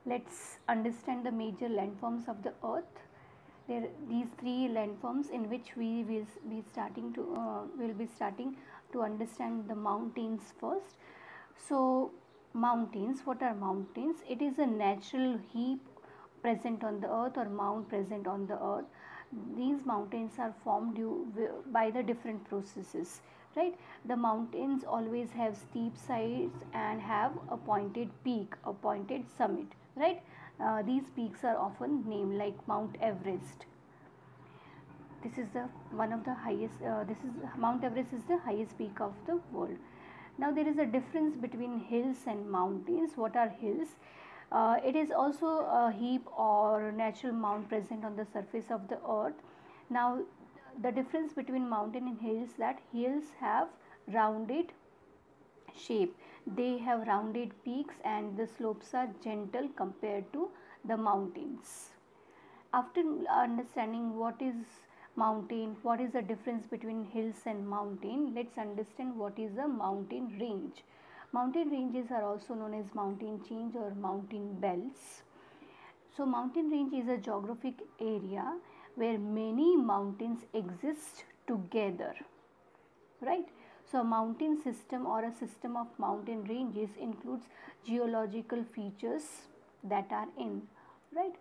Let's understand the major landforms of the earth. There these three landforms in which we will be starting to understand the mountains first. So mountains, what are mountains? It is a natural heap present on the earth or mound present on the earth. These mountains are formed by the different processes, right? The mountains always have steep sides and have a pointed peak, a pointed summit, right? These peaks are often named like Mount Everest. This is the one of the highest. This is Mount Everest is the highest peak of the world. Now there is a difference between hills and mountains. What are hills? It is also a heap or natural mound present on the surface of the earth. Now the difference between mountain and hills, that hills have rounded shape. They have rounded peaks and the slopes are gentle compared to the mountains. After understanding what is mountain, what is the difference between hills and mountain, let's understand what is a mountain range. Mountain ranges are also known as mountain chains or mountain belts. So mountain range is a geographic area where many mountains exist together, right? So a mountain system or a system of mountain ranges includes geological features that are in, right?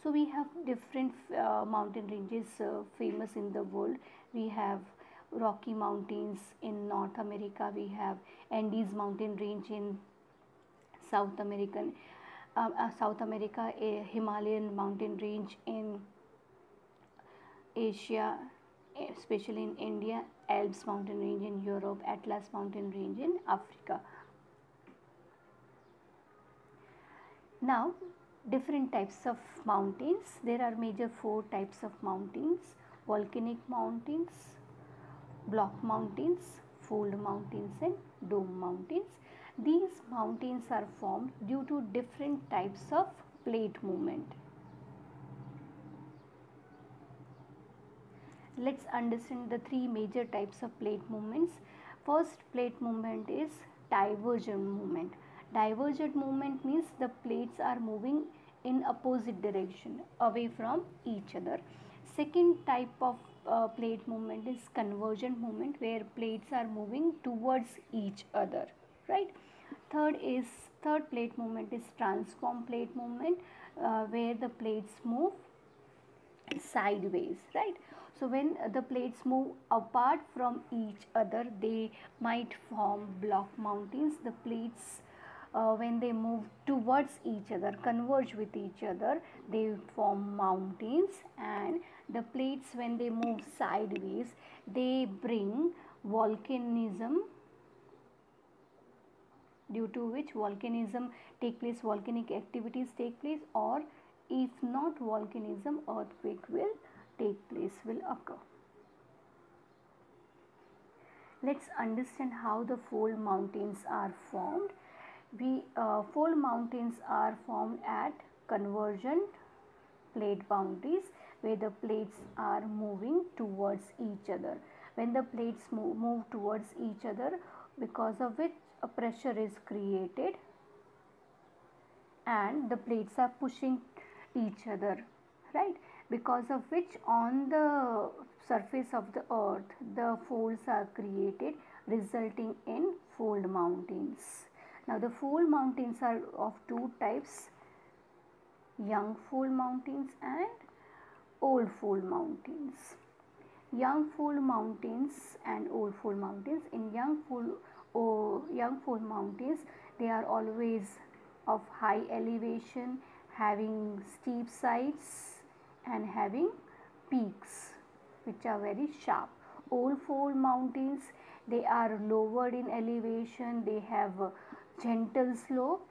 So we have different mountain ranges famous in the world. We have Rocky Mountains in North America, we have Andes mountain range in South American South America, a Himalayan mountain range in Asia, especially in India, Alps mountain range in Europe, Atlas mountain range in Africa. Now, different types of mountains. There are major four types of mountains: volcanic mountains, block mountains, fold mountains, and dome mountains. These mountains are formed due to different types of plate movement. Let's understand the three major types of plate movements. First plate movement is divergent movement. Divergent movement means the plates are moving in opposite direction away from each other. Second type of plate movement is convergent movement, where plates are moving towards each other, right? Third plate movement is transform plate movement, where the plates move sideways, right? So when the plates move apart from each other, they might form block mountains. The plates when they move towards each other, converge with each other, they form mountains. And the plates, when they move sideways, they bring volcanism, due to which volcanism take place, volcanic activities take place, or if not volcanism, earthquake will take place, will occur. Let's understand how the fold mountains are formed. Fold mountains are formed at convergent plate boundaries, where the plates are moving towards each other. When the plates move towards each other, because of which a pressure is created and the plates are pushing each other, right? Because of which on the surface of the earth the folds are created, resulting in fold mountains. Now the fold mountains are of two types: young fold mountains and old fold mountains. Young fold mountains and old fold mountains. In young fold mountains, they are always of high elevation, having steep sides and having peaks which are very sharp. Old fold mountains, they are lowered in elevation, they have a gentle slope,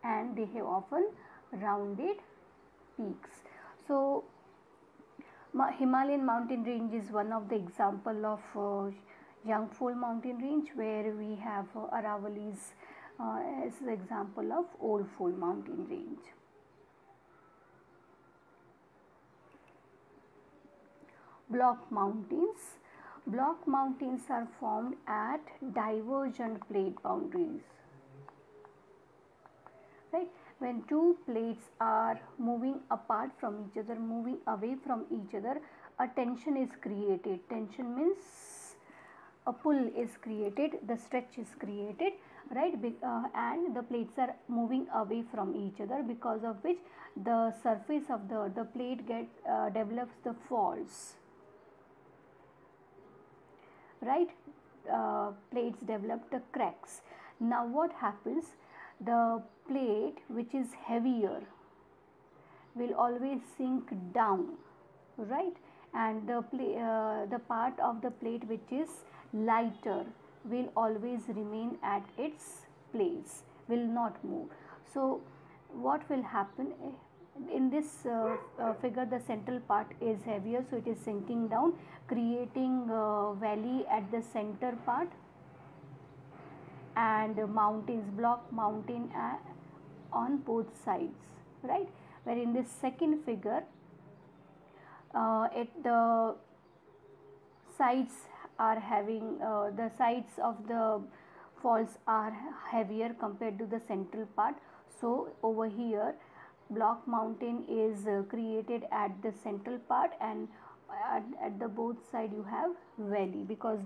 and they have often rounded peaks. So Himalayan mountain range is one of the example of young fold mountain range, where we have Aravallis as the example of old fold mountain range. Block mountains. Block mountains are formed at divergent plate boundaries, right? when two plates are moving apart from each other, moving away from each other, a tension is created. Tension means a pull is created, the stretch is created, right? And the plates are moving away from each other, because of which the surface of the plate develops the faults, right? Plates develop the cracks. Now what happens, the plate which is heavier will always sink down, right? And the part of the plate which is lighter will always remain at its place, will not move. So what will happen, in this figure, the central part is heavier, so it is sinking down, creating valley at the center part, and mountains, block mountain on both sides, right? Where in this second figure, the sides are having the sides of the falls are heavier compared to the central part. So over here, block mountain is created at the central part, and at the both side you have valley, because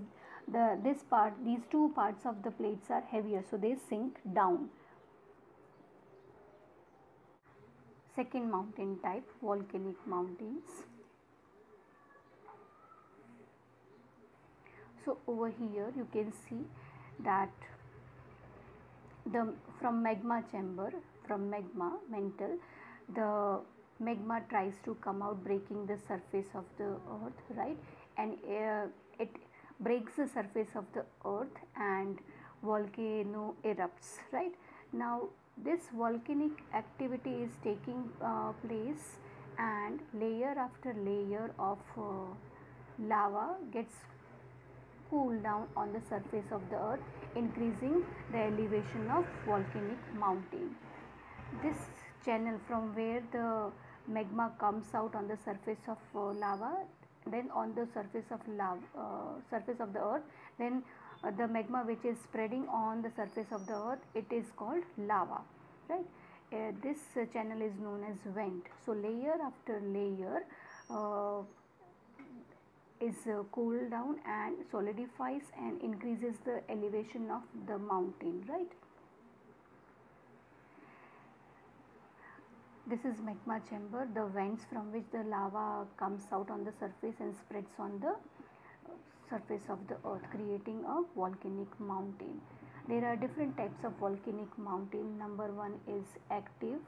these two parts of the plates are heavier, so they sink down. Second mountain type, volcanic mountains. So over here you can see that from magma chamber, from magma mantle, the magma tries to come out, breaking the surface of the earth, right? And it breaks the surface of the earth, and volcano erupts, right? Now this volcanic activity is taking place, and layer after layer of lava gets cool down on the surface of the earth, increasing the elevation of volcanic mountain. This channel from where the magma comes out on the surface of lava, then on the surface of surface of the earth, then the magma which is spreading on the surface of the earth, it is called lava, right? This channel is known as vent. So layer after layer is cooled down and solidifies and increases the elevation of the mountain, right? This is magma chamber, the vents from which the lava comes out on the surface and spreads on the surface of the earth, creating a volcanic mountain. There are different types of volcanic mountain. Number one is active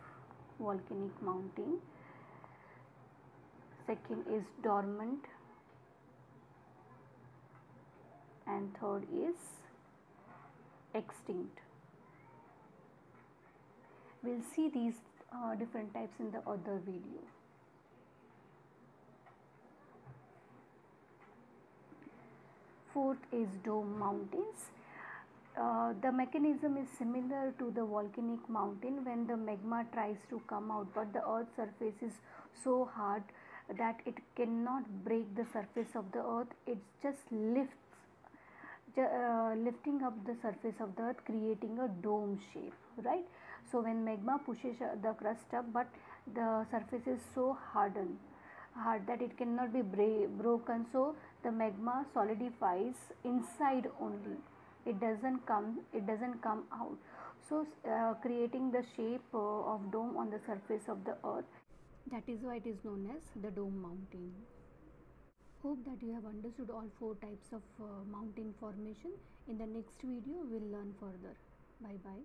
volcanic mountain. Second is dormant, and third is extinct. We'll see these different types in the other video. Fourth is dome mountains. The mechanism is similar to the volcanic mountain when the magma tries to come out, but the earth's surface is so hard that it cannot break the surface of the earth. It just lifting up the surface of the earth, creating a dome shape, right? So when magma pushes the crust up, but the surface is so hard that it cannot be broken, so the magma solidifies inside only, it doesn't come out, so creating the shape of dome on the surface of the earth. That is why it is known as the dome mountain. Hope that you have understood all four types of mountain formation. In the next video we'll learn further. Bye bye.